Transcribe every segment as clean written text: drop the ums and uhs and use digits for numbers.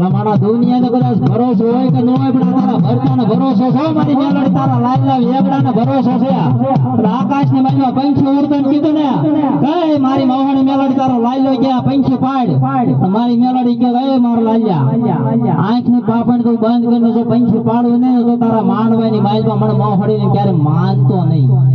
મારા દુનિયાનો કદાચ ભરોસો હોય કે ન હોય પણ તારા ભરતાનો ભરોસો છે મારી મેલડી તારા લાલના વેગડાનો ભરોસો છે આકાશની બાજુમાં પંખી ઉડતું કીધું ને કઈ મારી મોહણી મેલડી તારો લાલ્યો ગયા પંખી પાડ મારી મેલડી કે એ મારો લાલ્યા આંખની પાપણ તું બંધ કરીને જો પંખી પાડવું ને તો તારા માનવાની માલમાં મને મોહડીને ક્યારે માનતો નહીં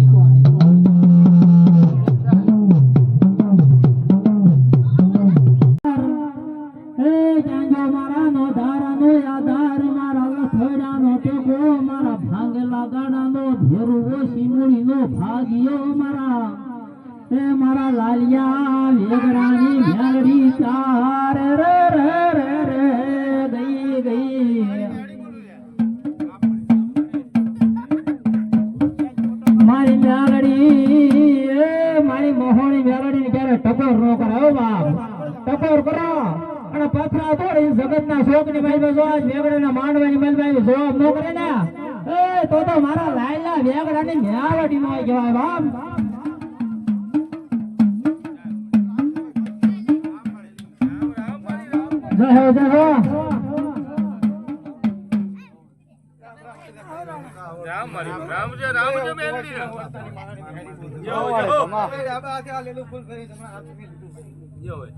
મારા લાલિયા વેગડાની મેલડી ચાર રે રે રે રે ગઈ ગઈ મારી મેલડી મારી મોહણી મેલડી ને ક્યારે ટકોર નો કરે બાપ ટકોર કરો અને પથરા તોડી જગત ના શોક ની મારી જો આજ વેગડા ના માંડવાની મારી જવાબ નો કરે ને તો મારા લાલિયા વેગડાની મેલડી નો કહેવાય બાપ જય હો જય હો રામ જે મેલડી જો આખે આ લેલું ફૂલ કરી તમને હાથ મી લીધું જો હોય